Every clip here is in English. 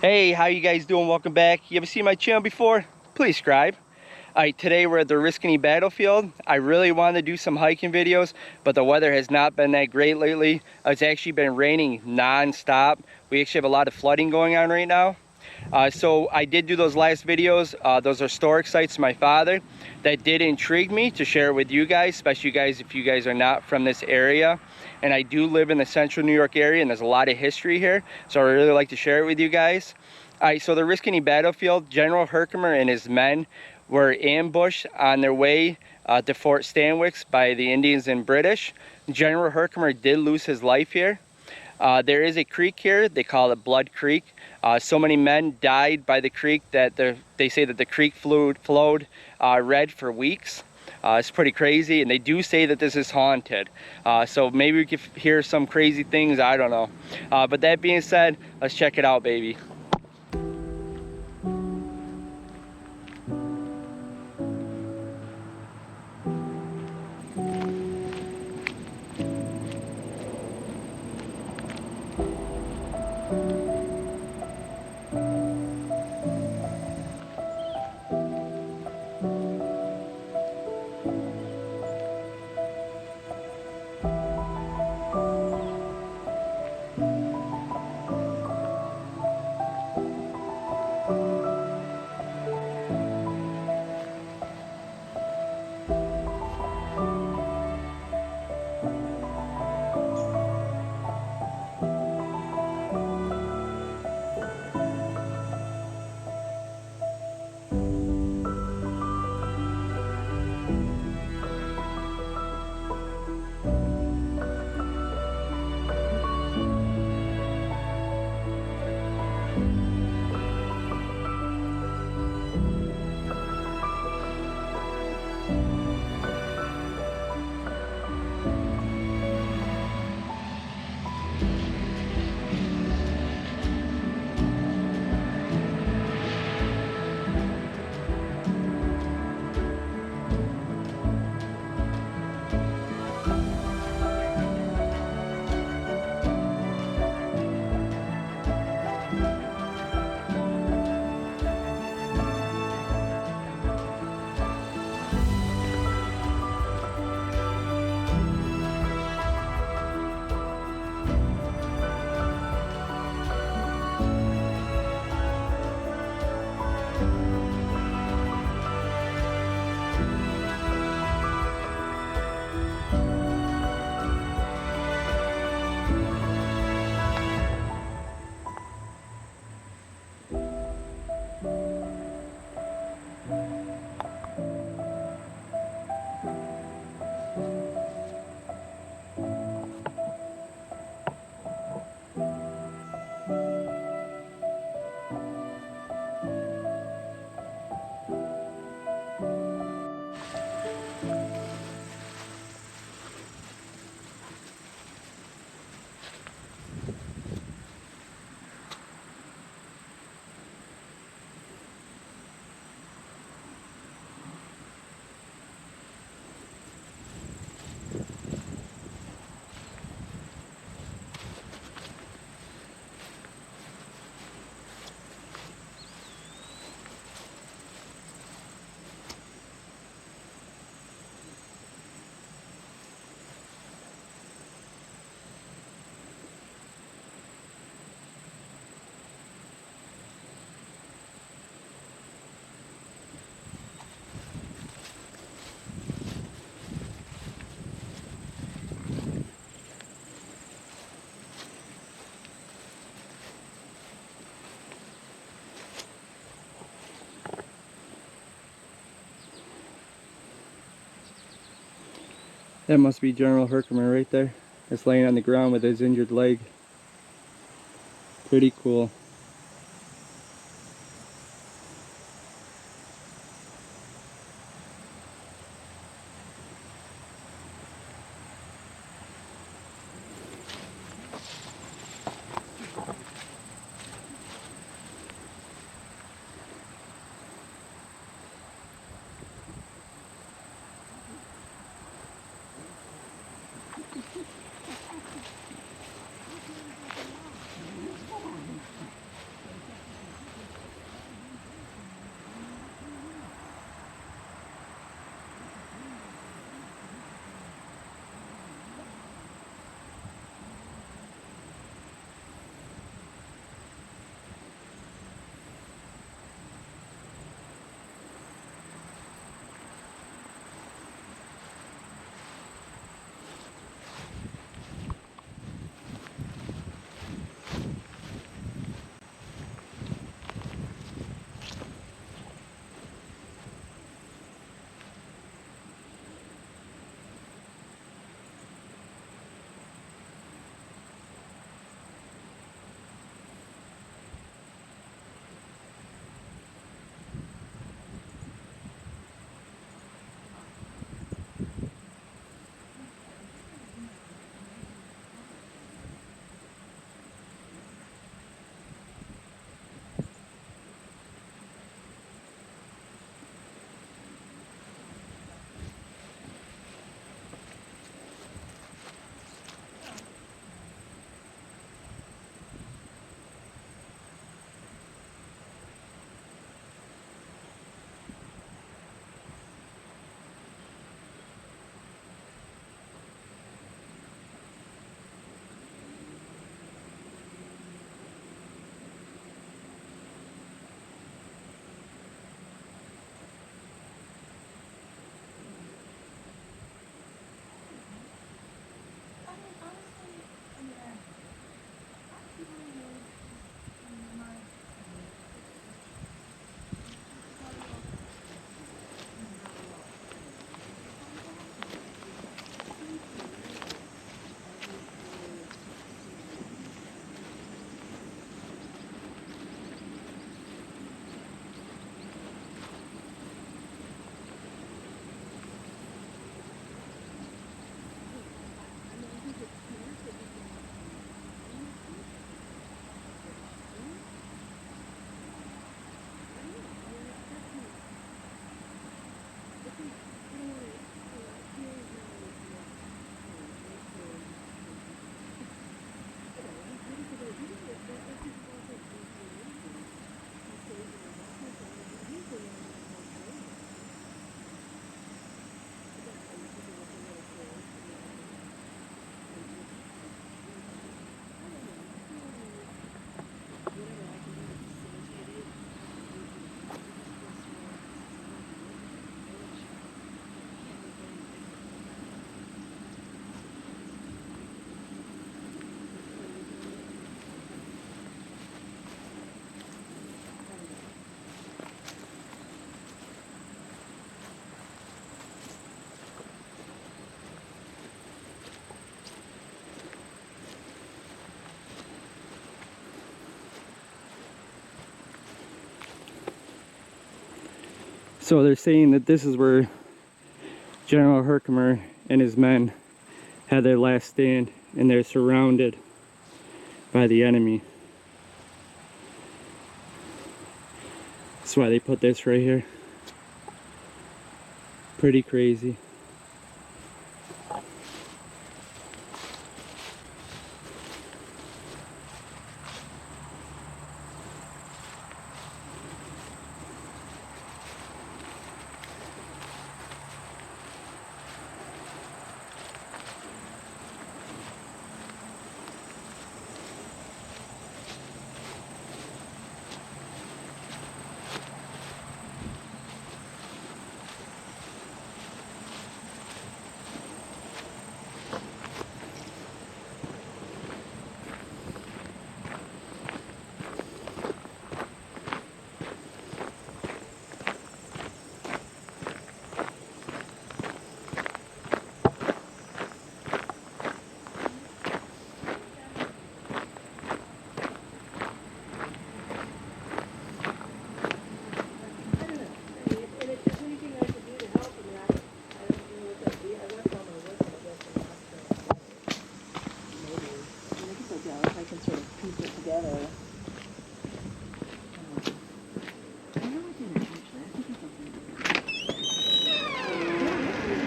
Hey, how you guys doing? Welcome back. You ever seen my channel before? Please subscribe. Alright, today we're at the Oriskany battlefield. I really wanted to do some hiking videos, but the weather has not been that great lately. It's actually been raining non-stop. We actually have a lot of flooding going on right now. So I did do those last videos. Those are historic sites to my father. That did intrigue me to share it with you guys, especially you guys if you guys are not from this area. And I do live in the central New York area, and there's a lot of history here, so I really like to share it with you guys. Alright, so the Oriskany battlefield, General Herkimer and his men were ambushed on their way to Fort Stanwix by the Indians and British. General Herkimer did lose his life here. There is a creek here, they call it Blood Creek. So many men died by the creek that they say that the creek flowed red for weeks. It's pretty crazy, and they do say that this is haunted. So maybe we could hear some crazy things, I don't know. But that being said, let's check it out, baby. That must be General Herkimer right there. That's laying on the ground with his injured leg. Pretty cool. So they're saying that this is where General Herkimer and his men had their last stand, and they're surrounded by the enemy. That's why they put this right here. Pretty crazy.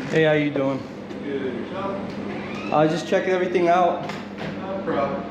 Hey, how you doing? Good. Yourself? I was just checking everything out. No problem.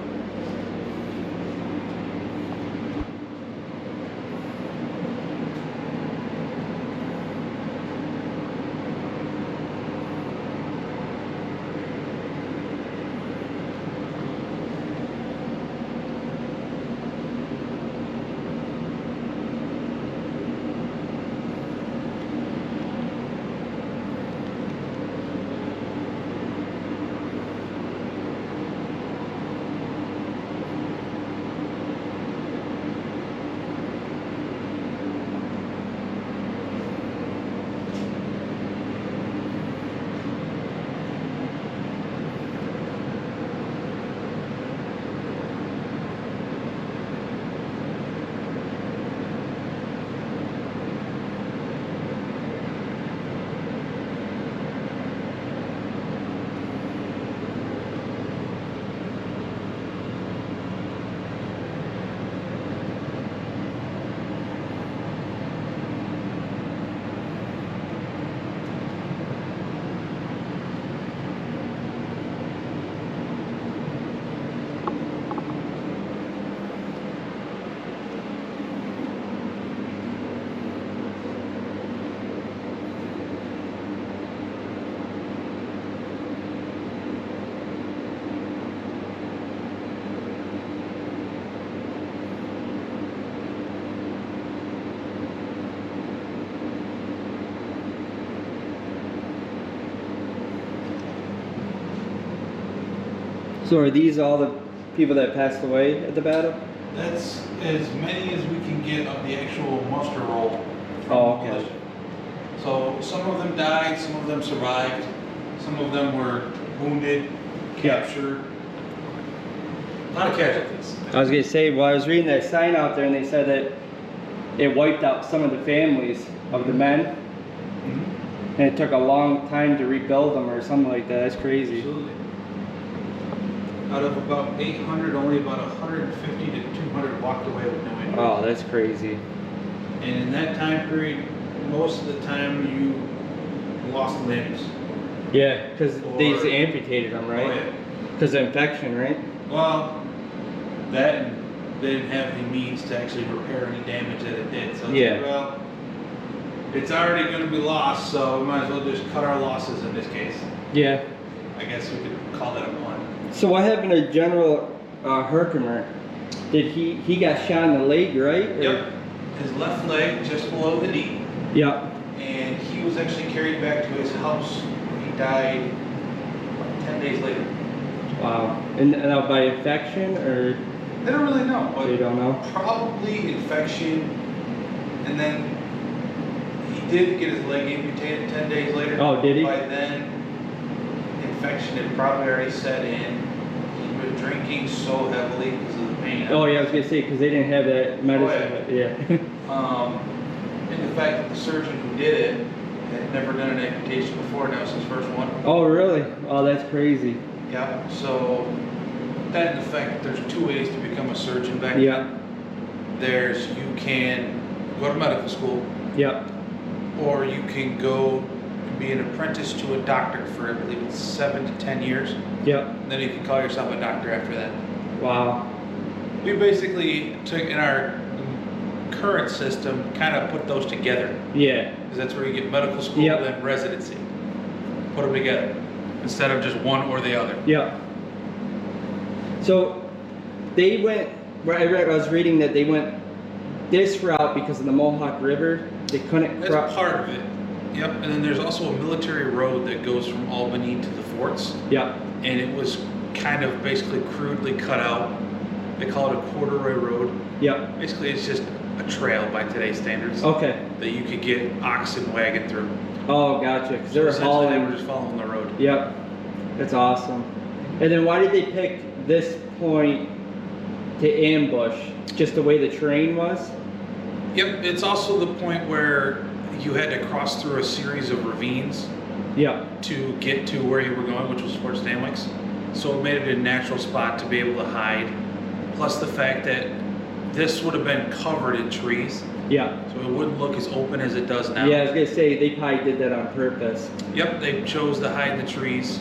So are these all the people that passed away at the battle? That's as many as we can get of the actual muster roll from Oh, the okay. militia. So some of them died, some of them survived, some of them were wounded, captured. A lot of casualties. I was gonna say, well, I was reading that sign out there, and they said that it wiped out some of the families of the men, Mm-hmm. and it took a long time to rebuild them or something like that. That's crazy. Absolutely. Out of about 800, only about 150 to 200 walked away with no injuries. Oh, that's crazy. And in that time period, most of the time you lost limbs. Yeah, because they just Or- amputated them, Oh, right? yeah. Because of infection, right? Well, that and they didn't have the means to actually repair any damage that it did. So it's Yeah. like, well, it's already going to be lost, so we might as well just cut our losses in this case. Yeah. I guess we could call that a pun. So what happened to General Herkimer? Did he got shot in the leg, right? Or- Yep. His left leg just below the knee. Yep. And he was actually carried back to his house where he died 10 days later. Wow. And by infection or They don't really know, but you don't know? probably infection. And then he did get his leg amputated 10 days later. Oh, did he? By then, infection had probably already set in. He'd been drinking so heavily because of the pain. Oh yeah, I was gonna say because they didn't have that medicine. Oh, Yeah. And the fact that the surgeon who did it had never done an amputation before. That was his first one. Oh, really? Oh, that's crazy. Yeah. So that, in effect, there's 2 ways to become a surgeon back Yeah. then. There's, you can go to medical school, Yep. or you can go and be an apprentice to a doctor for, I believe it's 7 to 10 years. Yep. And then you can call yourself a doctor after that. Wow. We basically took, in our current system, kind of put those together. Yeah. Because that's where you get medical school Yep. and then residency. Put them together instead of just one or the other. Yep. So they went, I was reading that they went this route because of the Mohawk River. They couldn't That's cross. part of it. Yep. And then there's also a military road that goes from Albany to the forts. Yep. And it was kind of basically crudely cut out. They call it a corduroy road. Yep. Basically, it's just a trail by today's standards. Okay. That you could get ox and wagon through. Oh, gotcha. Because they were Essentially, hauling. they were just following the road. Yep. That's awesome. And then why did they pick this point to ambush? Just the way the terrain was? Yep, it's also the point where you had to cross through a series of ravines Yep. to get to where you were going, which was Fort Stanwix. So it made it a natural spot to be able to hide. Plus the fact that this would have been covered in trees, Yeah. so it wouldn't look as open as it does now. Yeah, I was gonna say they probably did that on purpose. Yep, they chose to hide in the trees.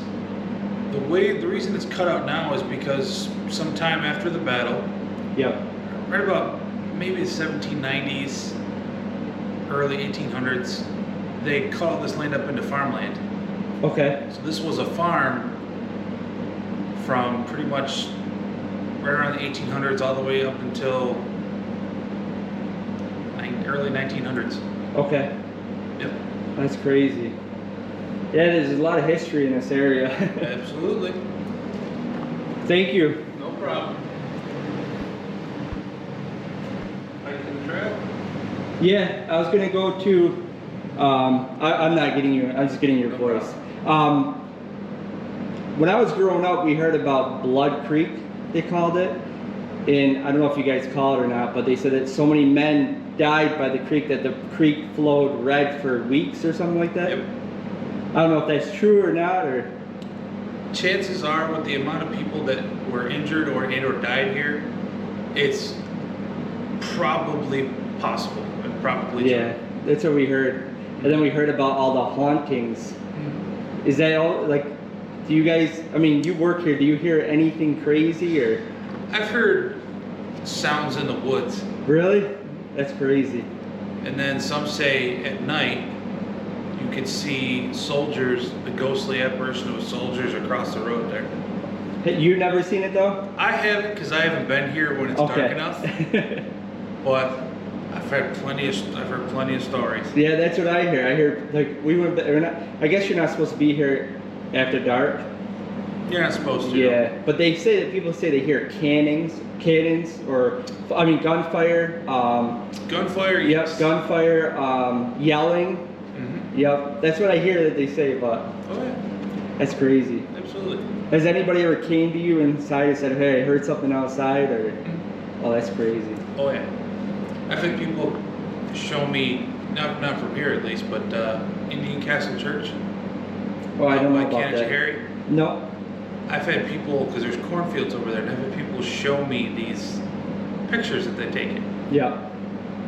The reason it's cut out now is because sometime after the battle, Yep. right about maybe the 1790s, early 1800s, they cut all this land up into farmland. Okay. So this was a farm from pretty much right around the 1800s all the way up until early 1900s. Okay. Yep. That's crazy. Yeah, there's a lot of history in this area. Absolutely. Thank you. No problem. Hiking the trail? Yeah, I was gonna go to. I'm not getting you. I'm just getting your No voice. When I was growing up, we heard about Blood Creek. They called it, and I don't know if you guys call it or not, but they said that so many men died by the creek that the creek flowed red for weeks or something like that. Yep. I don't know if that's true or not, or. Chances are, with the amount of people that were injured or died here, it's probably possible. And probably Yeah, that's what we heard. And then we heard about all the hauntings. true. Is that all, like, do you guys, I mean, you work here, do you hear anything crazy or? I've heard sounds in the woods. Really? That's crazy. And then some say at night you could see soldiers, the ghostly apparition of soldiers across the road there. Hey, you never seen it though? I haven't, because I haven't been here when it's dark enough. But I've heard plenty of stories. Yeah, that's what I hear. I hear, like, we're not, I guess you're not supposed to be here after dark. You're not supposed to. Yeah, but they say that people say they hear cannons, or, I mean, gunfire. Gunfire. Yep, Yes. gunfire, yelling. Mm-hmm. Yep, that's what I hear that they say, but Oh yeah. that's crazy. Absolutely. Has anybody ever came to you inside and said, hey, I heard something outside, or, oh, that's crazy. Oh yeah. I've had people show me, not from here at least, but Indian Castle Church. Oh, I don't know by about that. Harry. No. I've had people, because there's cornfields over there, and I've had people show me these pictures that they taken. Yeah.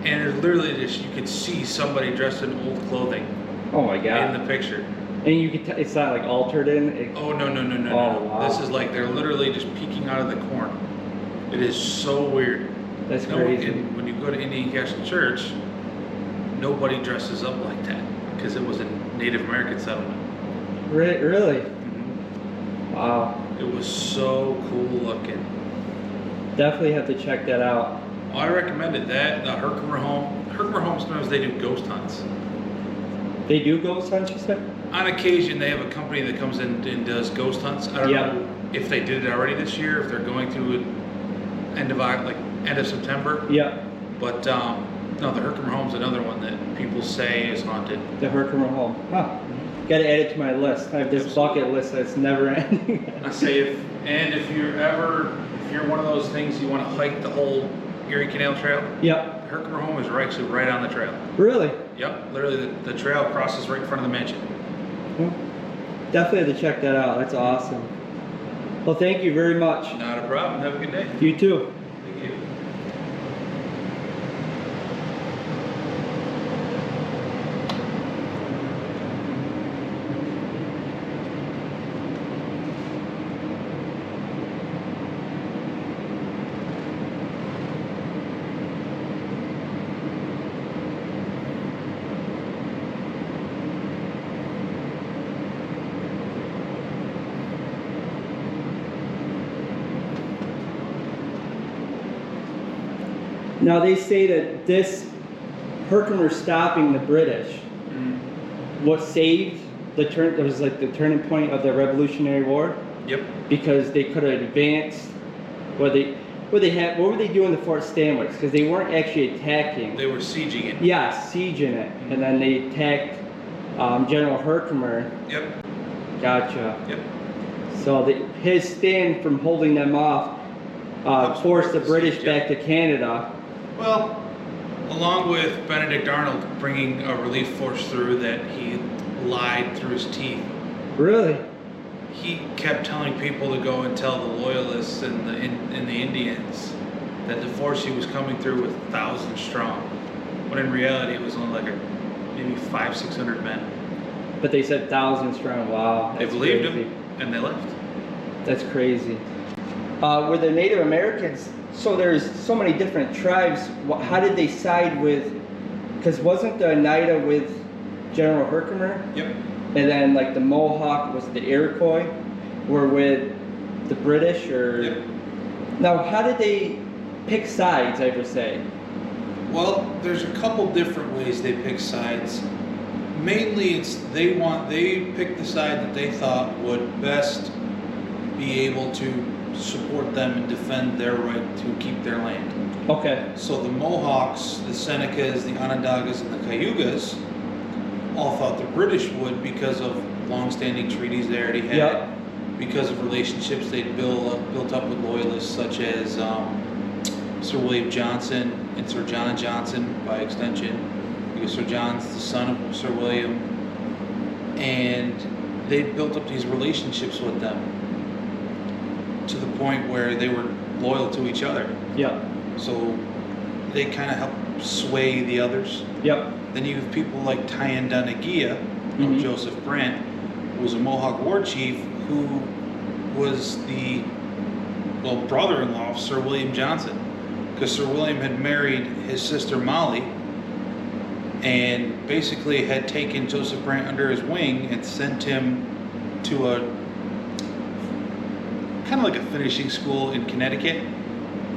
And there's literally just, you could see somebody dressed in old clothing Oh my God. in the picture. And you could, it's not like altered in. Oh, no. Oh, wow. This is like, they're literally just peeking out of the corn. It is so weird. That's No, crazy. and when you go to Indian Castle Church, nobody dresses up like that, because it was a Native American settlement. Really? Mm-hmm. Wow. It was so cool looking. Definitely have to check that out. Well, I recommended that. The Herkimer home. Herkimer home, sometimes they do ghost hunts. They do ghost hunts, you said? On occasion, they have a company that comes in and does ghost hunts. I don't know if they did it already this year, if they're going to end of September. Yeah. But no, the Herkimer home's another one that people say is haunted. The Herkimer home. Huh. Got to add it to my list. I have this bucket list that's never ending. I say if you're one of those things you want to hike the whole Erie Canal Trail. Yep. Herkimer home is actually right on the trail. Really? Yep, literally the trail crosses right in front of the mansion. Well, definitely have to check that out. That's awesome. Well, thank you very much. Not a problem. Have a good day. You too. Thank you. Now they say that this Herkimer stopping the British, what saved the turn, it was like the turning point of the Revolutionary War. Yep. Because they could have advanced. What were they doing to Fort Stanwix? Because they weren't actually attacking. They were sieging it. Yeah, sieging it, and then they attacked General Herkimer. Yep. Gotcha. Yep. So his stand from holding them off forced the British back to Canada. Well, along with Benedict Arnold bringing a relief force through that he lied through his teeth. Really? He kept telling people to go and tell the Loyalists and the Indians that the force he was coming through was 1,000 strong, when in reality it was only like maybe 500-600 men. But they said 1,000 strong. Wow. They believed him, and they left. That's crazy. Were the Native Americans? So there's so many different tribes. How did they side with? Because wasn't the Oneida with General Herkimer? Yep. And then like the Mohawk, was the Iroquois, were with the British, or? Yep. Now, how did they pick sides, I would say? Well, there's a couple different ways they pick sides. Mainly, it's they picked the side that they thought would best be able to support them and defend their right to keep their land. Okay. So the Mohawks, the Senecas, the Oneidas, and the Cayugas all thought the British would because of long-standing treaties they already had, Yep. because of relationships they'd built up with Loyalists such as Sir William Johnson and Sir John Johnson by extension, because Sir John's the son of Sir William, and they'd built up these relationships with them to the point where they were loyal to each other. Yep. So they kind of helped sway the others. Yep. Then you have people like Tryon County of Joseph Brant, who was a Mohawk war chief who was the brother-in-law of Sir William Johnson, because Sir William had married his sister Molly and basically had taken Joseph Brant under his wing and sent him to a kind of like a finishing school in Connecticut.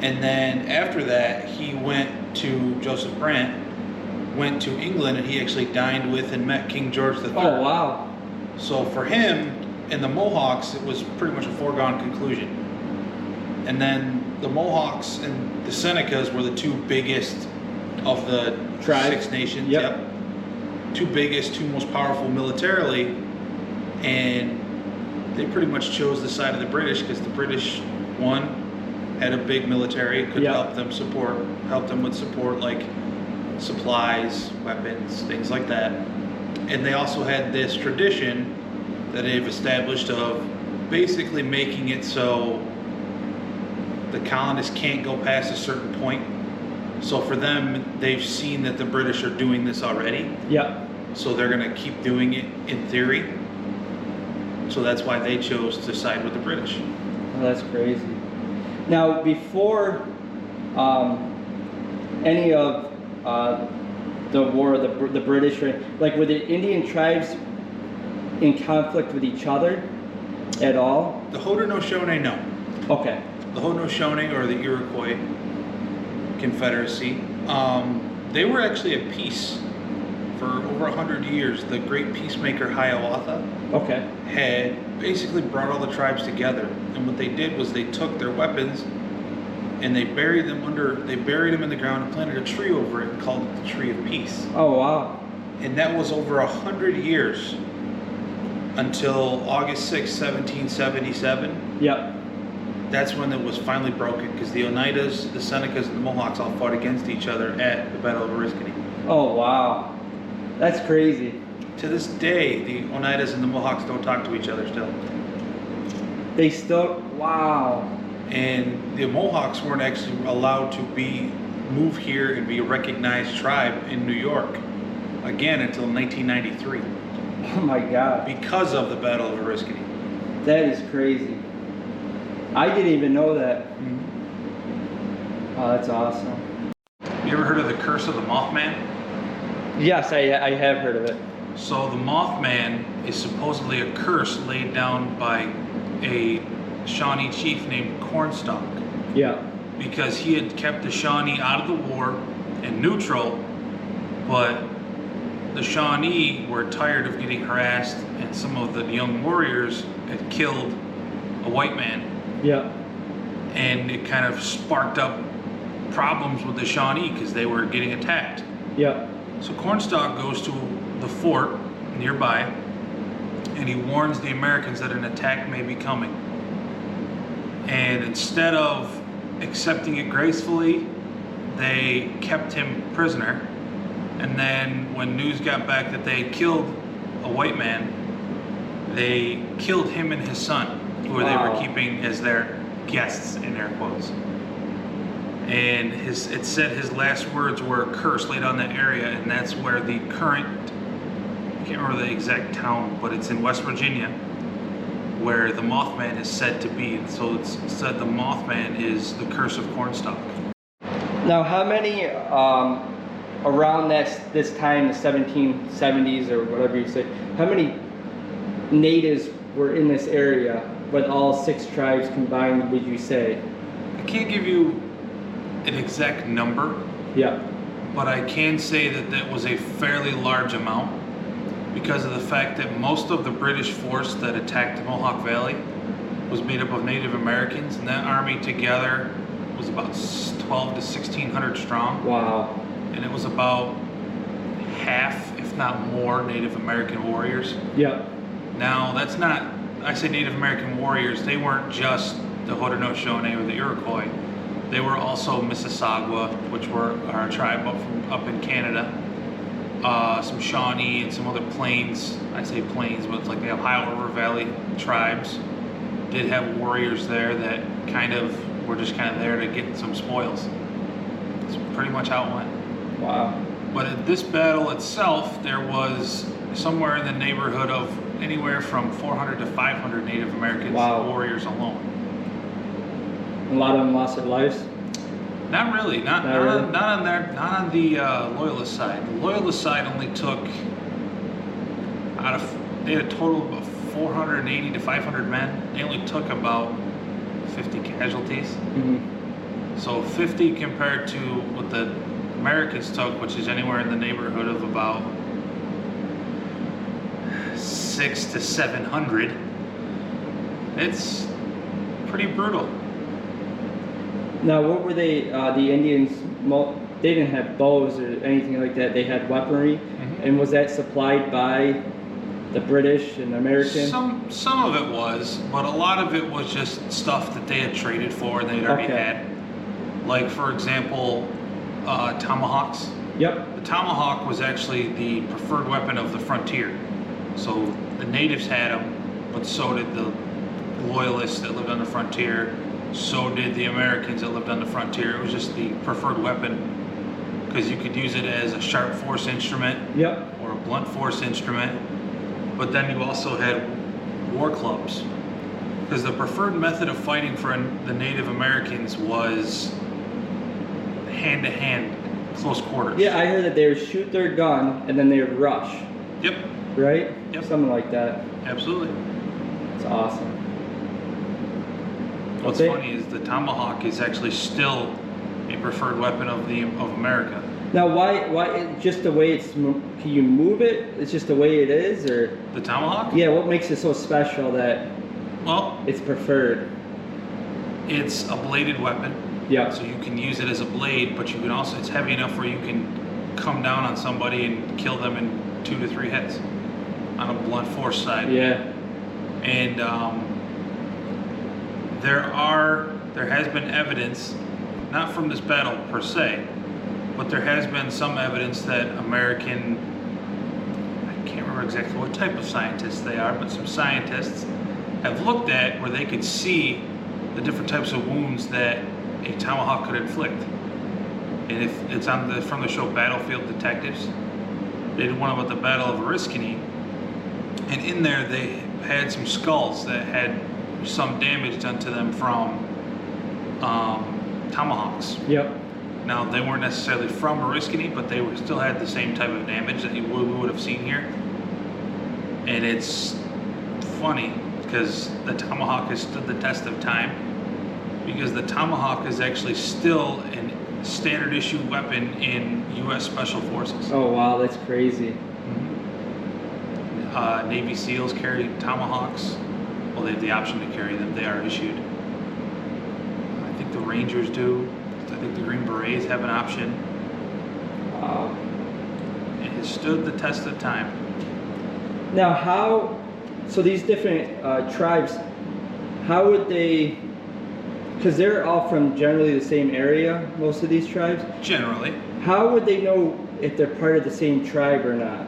And then after that, he went to Joseph Brant, went to England, and he actually dined with and met King George III. Oh, wow. So for him and the Mohawks, it was pretty much a foregone conclusion. And then the Mohawks and the Senecas were the two biggest of the Tribes. 6 nations. Yep. Two biggest, two most powerful militarily, and they pretty much chose the side of the British because the British, one, had a big military, could Yep. help them with support like supplies, weapons, things like that. And they also had this tradition that they've established of basically making it so the colonists can't go past a certain point. So for them, they've seen that the British are doing this already. Yep. So they're going to keep doing it in theory. So that's why they chose to side with the British. Oh, that's crazy. Now, before any of the war, the British, like were the Indian tribes in conflict with each other at all? The Haudenosaunee, no. Okay. The Haudenosaunee, or the Iroquois Confederacy, they were actually at peace for over 100 years. The great peacemaker Hiawatha Okay. had basically brought all the tribes together, and what they did was they took their weapons and they buried them in the ground and planted a tree over it and called it the Tree of Peace. Oh, wow. And that was over 100 years until August 6, 1777. Yep. that's when it was finally broken, because the Oneidas, the Senecas, and the Mohawks all fought against each other at the Battle of Oriskany. Oh, wow. That's crazy. To this day, the Oneidas and the Mohawks don't talk to each other still. They still, wow. And the Mohawks weren't actually allowed to move here and be a recognized tribe in New York again until 1993. Oh my God. Because of the Battle of Oriskany. That is crazy. I didn't even know that. Oh, that's awesome. You ever heard of the Curse of the Mothman? Yes, I have heard of it. So the Mothman is supposedly a curse laid down by a Shawnee chief named Cornstalk. Yeah. Because he had kept the Shawnee out of the war and neutral, but the Shawnee were tired of getting harassed, and some of the young warriors had killed a white man. Yeah. And it kind of sparked up problems with the Shawnee because they were getting attacked. Yeah. So Cornstalk goes to the fort nearby, and he warns the Americans that an attack may be coming. And instead of accepting it gracefully, they kept him prisoner. And then when news got back that they killed a white man, they killed him and his son, who they were keeping as their guests, in air quotes. And it said his last words were a curse laid on that area, and that's where the current, I can't remember the exact town, but it's in West Virginia, where the Mothman is said to be. So it's said the Mothman is the curse of Cornstalk. Now, how many around this time, the 1770s or whatever you say, how many natives were in this area with all 6 tribes combined, would you say? I can't give you an exact number. Yeah. But I can say that that was a fairly large amount, because of the fact that most of the British force that attacked Mohawk Valley was made up of Native Americans, and that army together was about 12 to 1,600 strong. Wow. And it was about half, if not more, Native American warriors. Yeah. Now, that's not, I say Native American warriors, they weren't just the Haudenosaunee or the Iroquois. They were also Mississauga, which were our tribe up in Canada. Some Shawnee and some other plains, I say plains, but it's like the Ohio River Valley tribes did have warriors there that were just there to get some spoils. That's pretty much how it went. Wow. But at this battle itself, there was somewhere in the neighborhood of anywhere from 400 to 500 Native American warriors alone. A lot of them lost their lives? Not really. Not on the Loyalist side. The Loyalist side only took they had a total of 480 to 500 men. They only took about 50 casualties. Mm-hmm. So 50 compared to what the Americans took, which is anywhere in the neighborhood of about 600 to 700. It's pretty brutal. Now, what were they, the Indians, they didn't have bows or anything like that, they had weaponry, and was that supplied by the British and American? Some of it was, but a lot of it was just stuff that they had traded for and they'd already had. Like, for example, tomahawks. Yep. The tomahawk was actually the preferred weapon of the frontier. So the natives had them, but so did the Loyalists that lived on the frontier. So did the Americans that lived on the frontier. It was just the preferred weapon because you could use it as a sharp force instrument or a blunt force instrument. But then you also had war clubs, because the preferred method of fighting for the Native Americans was hand-to-hand, close quarters. Yeah, I heard that they would shoot their gun and then they would rush. Yep. Right? Yep. Something like that. Absolutely. It's awesome. What's funny is the tomahawk is actually still a preferred weapon of America. Now, why just the way it's? Can you move it? It's just the way it is, or the tomahawk? Yeah. What makes it so special that? Well, it's preferred. It's a bladed weapon. Yeah. So you can use it as a blade, but you can also, it's heavy enough where you can come down on somebody and kill them in 2 to 3 hits on a blunt force side. Yeah. And There has been evidence, not from this battle per se, but there has been some evidence that American, I can't remember exactly what type of scientists they are, but some scientists have looked at where they could see the different types of wounds that a tomahawk could inflict. And if it's from the show Battlefield Detectives, they did one about the Battle of Oriskany, and in there they had some skulls that had some damage done to them from tomahawks. Yep. Now, they weren't necessarily from Oriskany, but they still had the same type of damage that we would have seen here. And it's funny because the tomahawk has stood the test of time, because the tomahawk is actually still a standard issue weapon in U.S. Special Forces. Oh wow, that's crazy. Navy SEALs carry tomahawks. Well, they have the option to carry them. They are issued. I think the Rangers do. I think the Green Berets have an option. It has stood the test of time. Now so these different tribes, how would they, because they're all from generally the same area, most of these tribes? Generally. How would they know if they're part of the same tribe or not?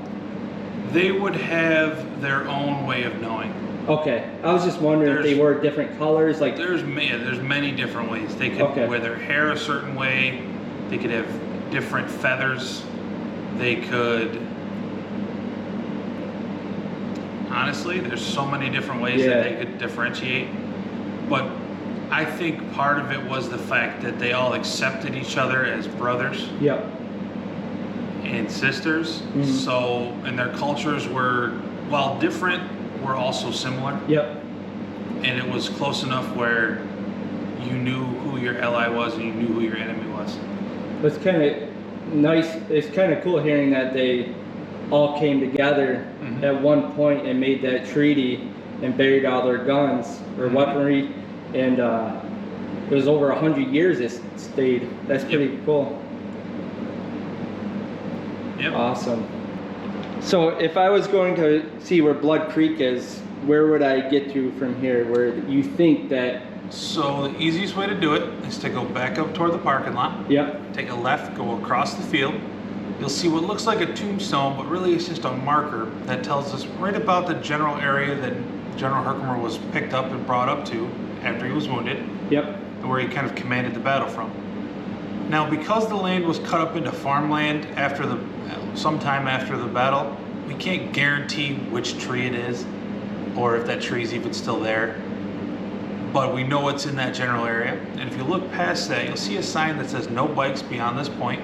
They would have their own way of knowing. Okay, I was just wondering if they wore different colors, like... There's many different ways. They could wear their hair a certain way. They could have different feathers. They could... Honestly, there's so many different ways that they could differentiate. But I think part of it was the fact that they all accepted each other as brothers. Yep. And sisters. Mm-hmm. So, and their cultures were, while different, were also similar. Yep. And it was close enough where you knew who your ally was and you knew who your enemy was. It's kind of nice, it's kind of cool hearing that they all came together at one point and made that treaty and buried all their guns or weaponry, and it was over 100 years it stayed. That's pretty cool. Yep. Awesome. So if I was going to see where Blood Creek is, where would I get to from here, where you think that... So the easiest way to do it is to go back up toward the parking lot. Yep. Take a left, go across the field. You'll see what looks like a tombstone, but really it's just a marker that tells us right about the general area that General Herkimer was picked up and brought up to after he was wounded. Yep. And where he kind of commanded the battle from. Now, because the land was cut up into farmland sometime after the battle, we can't guarantee which tree it is or if that tree is even still there. But we know it's in that general area. And if you look past that, you'll see a sign that says no bikes beyond this point.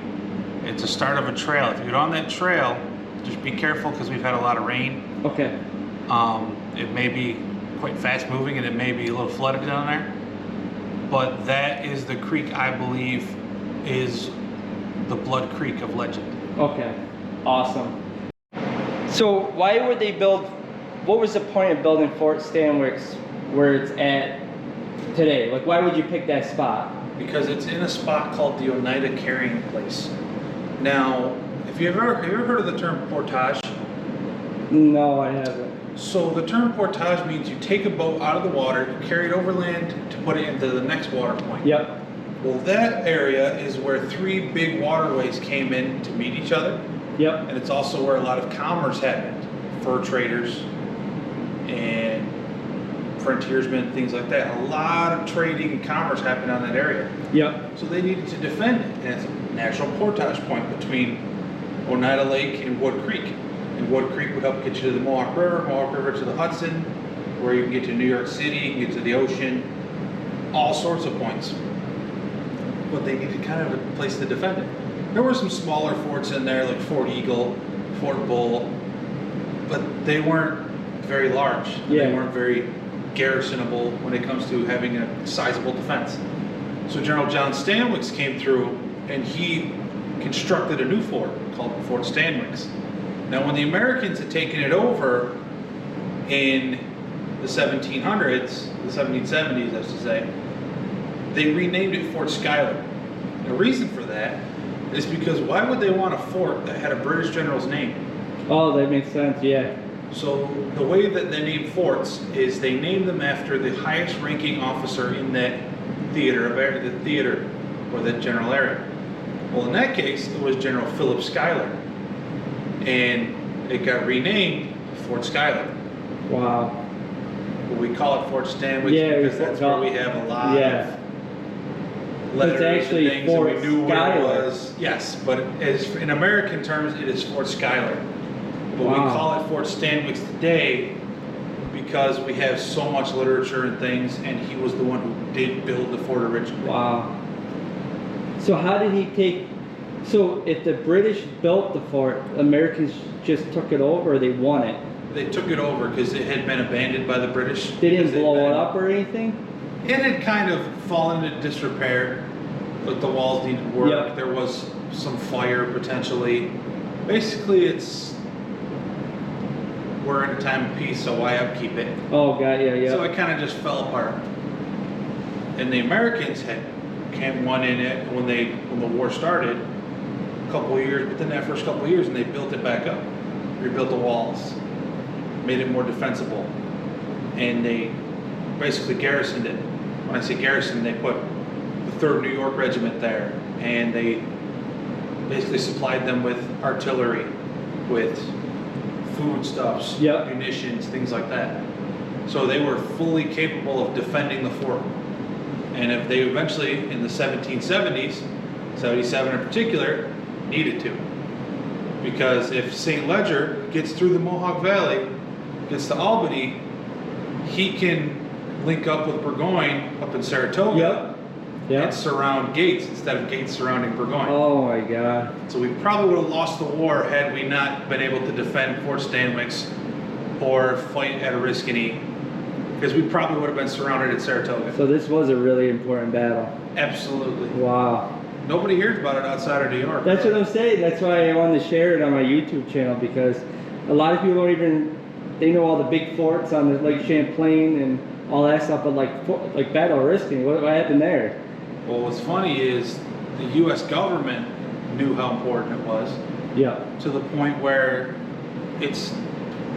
It's the start of a trail. If you get on that trail, just be careful because we've had a lot of rain. Okay. It may be quite fast moving and it may be a little flooded down there. But that is the creek, I believe, is the Blood Creek of legend. Okay. Awesome. So why would they build, what was the point of building Fort Stanwix where it's at today? Like, why would you pick that spot? Because it's in a spot called the Oneida Carrying Place. Now, have you ever heard of the term portage? No, I haven't. So the term portage means you take a boat out of the water, you carry it overland to put it into the next water point. Yep. Well, that area is where three big waterways came in to meet each other. Yep. And it's also where a lot of commerce happened. Fur traders and frontiersmen, things like that. A lot of trading and commerce happened on that area. Yep. So they needed to defend it. And it's a natural portage point between Oneida Lake and Wood Creek. And Wood Creek would help get you to the Mohawk River to the Hudson, where you can get to New York City, you can get to the ocean, all sorts of points. But they needed kind of a place to defend it. There were some smaller forts in there, like Fort Eagle, Fort Bull, but they weren't very large. Yeah. They weren't very garrisonable when it comes to having a sizable defense. So General John Stanwix came through and he constructed a new fort called Fort Stanwix. Now, when the Americans had taken it over in the 1700s, the 1770s, I should say, they renamed it Fort Schuyler. The reason for that is because why would they want a fort that had a British general's name? Oh, that makes sense, yeah. So the way that they name forts is they name them after the highest ranking officer in that theater or that general area. Well, in that case, it was General Philip Schuyler, and it got renamed Fort Schuyler. Wow. But we call it Fort Stanwix because that's where we have a lot of letters actually and things, Fort and we knew where Schuyler. it was. Yes, but as in American terms, it is Fort Schuyler. But we call it Fort Stanwix today because we have so much literature and things, and he was the one who did build the fort originally. Wow. So how did he take, so if the British built the fort, Americans just took it over, or they won it? They took it over because it had been abandoned by the British. They didn't blow it up or anything? It had kind of fallen into disrepair, but the walls needed work. Yep. There was some fire potentially. Basically, we're in a time of peace, so why upkeep it? Oh, God, yeah. So it kind of just fell apart. And the Americans won in it when the war started, a couple of years, within that first couple of years, and they built it back up, rebuilt the walls, made it more defensible, and they basically garrisoned it. When I say garrison, they put the 3rd New York Regiment there, and they basically supplied them with artillery, with foodstuffs, munitions, things like that. So they were fully capable of defending the fort. And if they eventually, in the 1770s, 77 in particular, needed to. Because if St. Leger gets through the Mohawk Valley, gets to Albany, he can link up with Burgoyne up in Saratoga and surround Gates instead of Gates surrounding Burgoyne. Oh my God. So we probably would have lost the war had we not been able to defend Fort Stanwix or fight at Oriskany, because we probably would have been surrounded at Saratoga. So this was a really important battle. Absolutely. Wow. Nobody hears about it outside of New York. That's what I'm saying. That's why I wanted to share it on my YouTube channel, because a lot of people don't even, they know all the big forts on the Lake Champlain and all that stuff, but like Battle of Oriskany, what happened there? Well, what's funny is the U.S. government knew how important it was. Yeah. To the point where this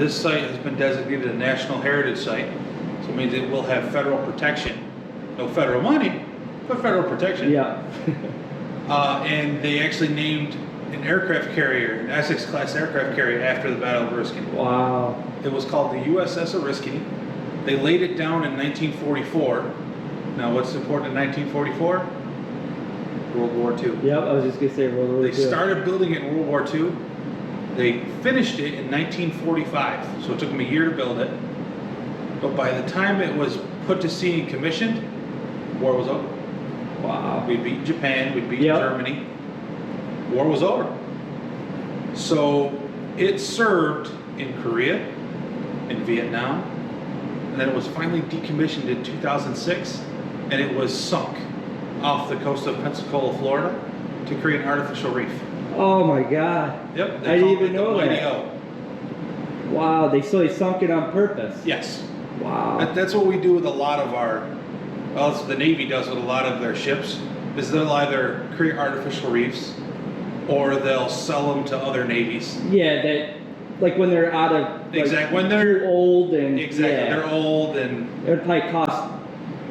site has been designated a National Heritage Site, so it means it will have federal protection. No federal money, but federal protection. Yeah. And they actually named an aircraft carrier, an Essex-class aircraft carrier, after the Battle of Oriskany. Wow. It was called the USS Oriskany. They laid it down in 1944. Now, what's important in 1944? World War II. Yep, I was just going to say World War II. They started building it in World War II. They finished it in 1945, so it took them a year to build it. But by the time it was put to sea and commissioned, war was over. Wow. We beat Japan, we beat Germany. War was over. So it served in Korea, in Vietnam, and then it was finally decommissioned in 2006, and it was sunk off the coast of Pensacola, Florida, to create an artificial reef. Oh my God. Yep. I didn't even know that. O. Wow, they sunk it on purpose. Yes. Wow. That's what we do with a lot of the Navy does with a lot of their ships, is they'll either create artificial reefs or they'll sell them to other navies. Yeah, that, like when they're out of, exactly, when they're old and they're old and it would probably cost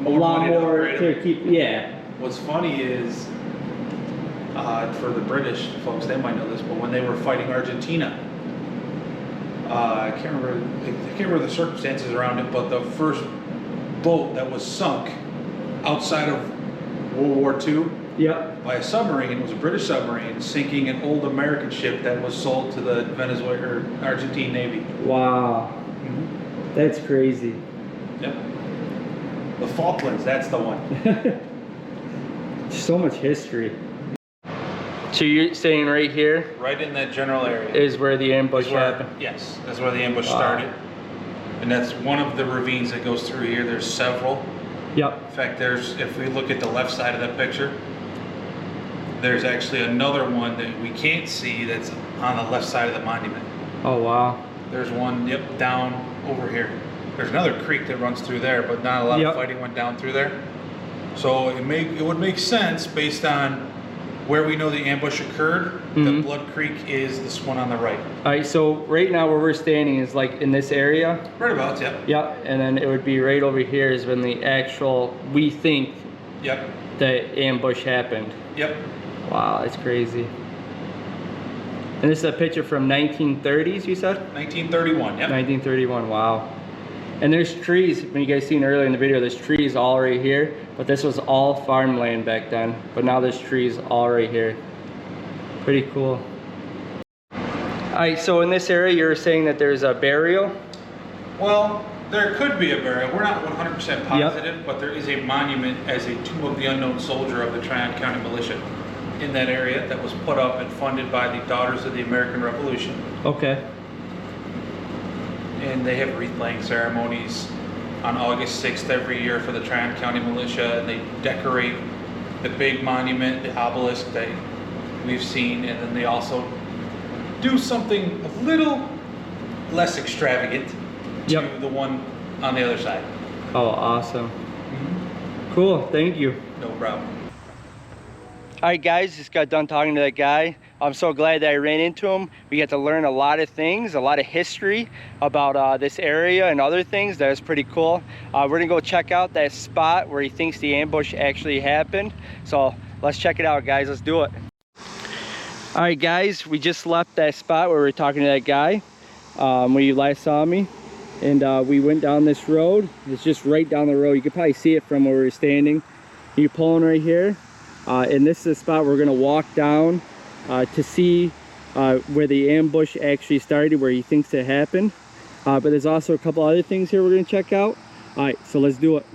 a lot more to keep. What's funny is for the British folks, they might know this, but when they were fighting Argentina, I can't remember the circumstances around it, but the first boat that was sunk outside of World War II by a submarine, it was a British submarine, sinking an old American ship that was sold to the Venezuela or Argentine Navy. Wow. That's crazy. Yep. The Falklands, that's the one. So much history. So you're saying right here? Right in that general area. Is where the ambush happened? Yes, that's where the ambush started. And that's one of the ravines that goes through here. There's several. Yep. In fact, if we look at the left side of that picture, there's actually another one that we can't see that's on the left side of the monument. Oh, wow. There's one, down over here. There's another creek that runs through there, but not a lot of fighting went down through there. So it would make sense based on Where we know the ambush occurred, the Blood Creek is this one on the right. All right, so right now where we're standing is like in this area. Right about, yeah. Yep, and then it would be right over here is when the actual, we think, Yep. the ambush happened. Yep. Wow, that's crazy. And this is a picture from 1930s, you said? 1931, yep. 1931, wow. And there's trees, when you guys seen earlier in the video, there's trees all right here, but this was all farmland back then. But now there's trees all right here. Pretty cool. Alright, so in this area you're saying that there's a burial? Well, there could be a burial. We're not 100% positive, but there is a monument as a tomb of the unknown soldier of the Tryon County militia in that area that was put up and funded by the Daughters of the American Revolution. Okay. And they have wreath-laying ceremonies on August 6th every year for the Tryon County militia, and they decorate the big monument, the obelisk that we've seen, and then they also do something a little less extravagant to the one on the other side. Oh, awesome. Cool, thank you. No problem. Alright guys, just got done talking to that guy. I'm so glad that I ran into him. We got to learn a lot of things, a lot of history about this area and other things. That is pretty cool. We're gonna go check out that spot where he thinks the ambush actually happened. So let's check it out, guys. Let's do it. Alright guys, we just left that spot where we were talking to that guy when you last saw me. And we went down this road. It's just right down the road. You can probably see it from where we were standing. You're pulling right here. And this is the spot we're going to walk down to see where the ambush actually started, where he thinks it happened. But there's also a couple other things here we're going to check out. All right, so let's do it.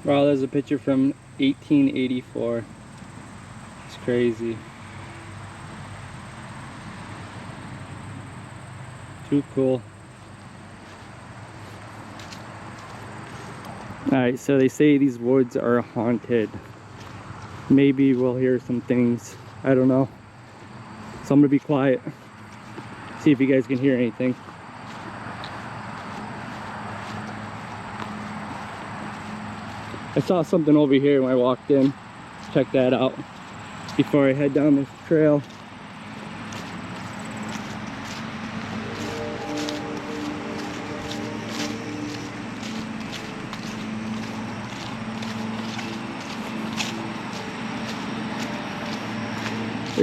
Wow, there's a picture from 1884. It's crazy. Too cool. Alright, so they say these woods are haunted. Maybe we'll hear some things. I don't know. So I'm gonna be quiet. See if you guys can hear anything. I saw something over here when I walked in. Check that out before I head down this trail.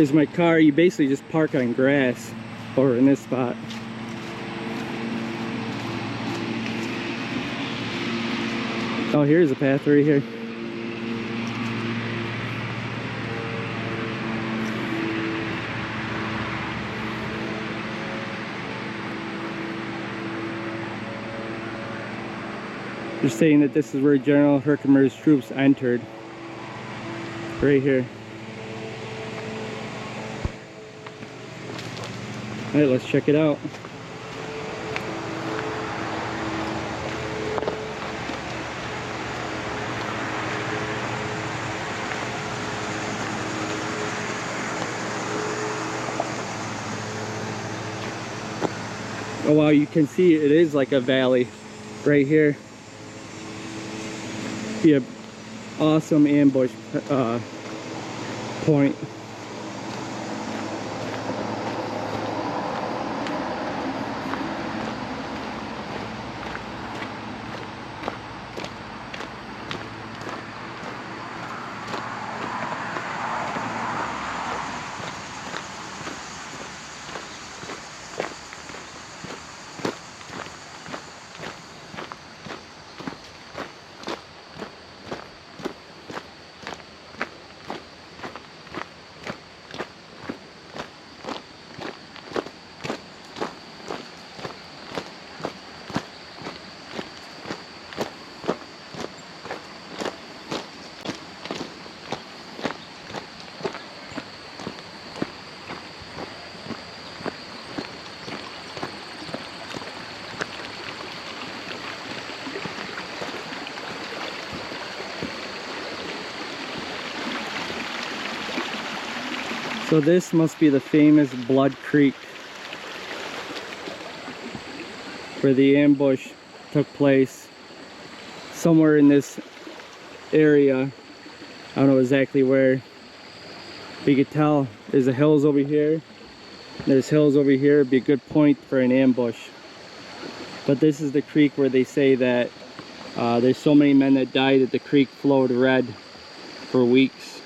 Here's my car. You basically just park on grass or in this spot. Oh, here's a path right here. They're saying that this is where General Herkimer's troops entered. Right here. Alright, let's check it out. Oh wow, you can see it is like a valley right here. Be an awesome ambush point. So this must be the famous Blood Creek where the ambush took place. Somewhere in this area. I don't know exactly where. But you can tell there's the hills over here. There's hills over here. It'd be a good point for an ambush. But this is the creek where they say that there's so many men that died that the creek flowed red for weeks.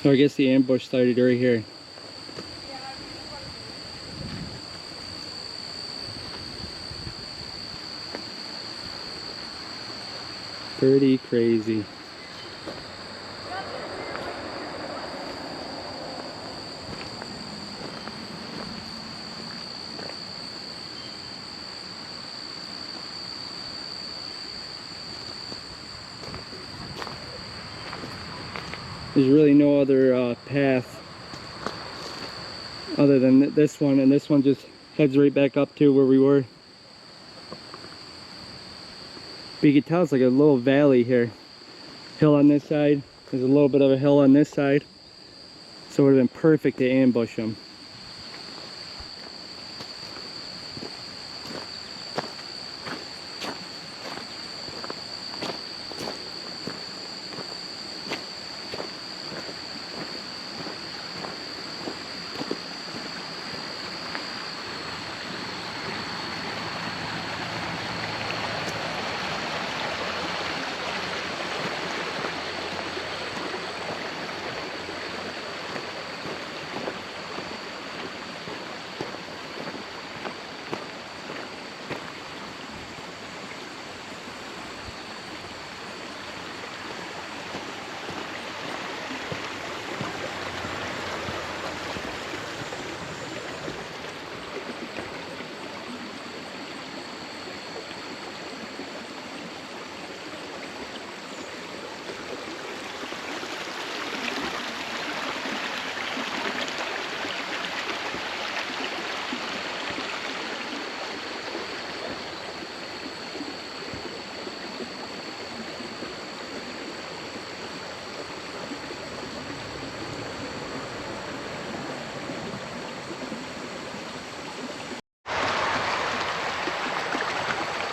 So I guess the ambush started right here. Pretty crazy. There's really no other path other than this one, and this one just heads right back up to where we were. But you can tell it's like a little valley here. Hill on this side. There's a little bit of a hill on this side. So it would have been perfect to ambush them.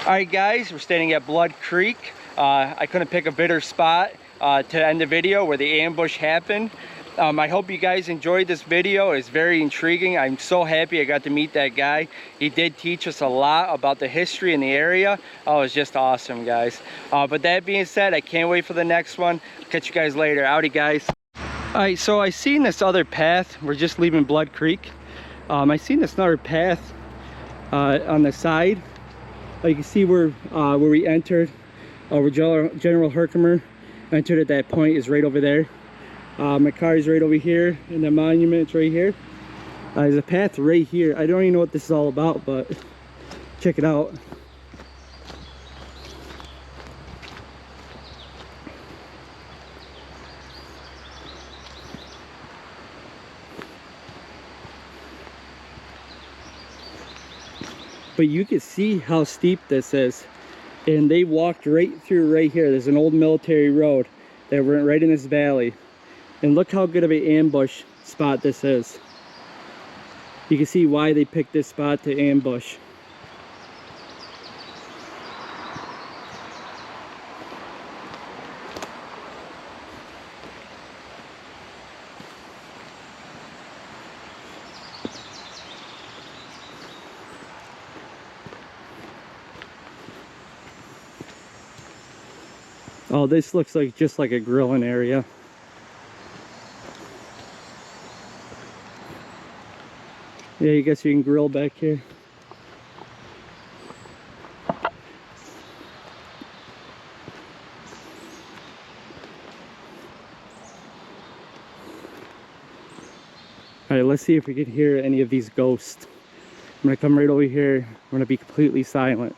Alright guys, we're standing at Blood Creek. I couldn't pick a better spot to end the video where the ambush happened. I hope you guys enjoyed this video. It's very intriguing. I'm so happy I got to meet that guy. He did teach us a lot about the history in the area. Oh, it was just awesome, guys. But that being said, I can't wait for the next one. Catch you guys later. Howdy, guys. Alright, so I seen this other path. We're just leaving Blood Creek. I seen this other path on the side. You can see where we entered, where General Herkimer entered at that point is right over there. My car is right over here, and the monument's right here. There's a path right here. I don't even know what this is all about, but check it out. But you can see how steep this is, and they walked right through right here. There's an old military road that went right in this valley, and look how good of an ambush spot this is. You can see why they picked this spot to ambush. Oh, this looks like just like a grilling area. Yeah, I guess you can grill back here. Alright, let's see if we can hear any of these ghosts. I'm gonna come right over here. I'm gonna be completely silent.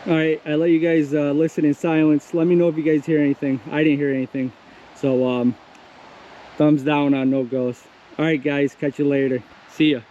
Alright, I let you guys listen in silence. Let me know if you guys hear anything. I didn't hear anything. So, thumbs down on no ghosts. Alright guys, catch you later. See ya.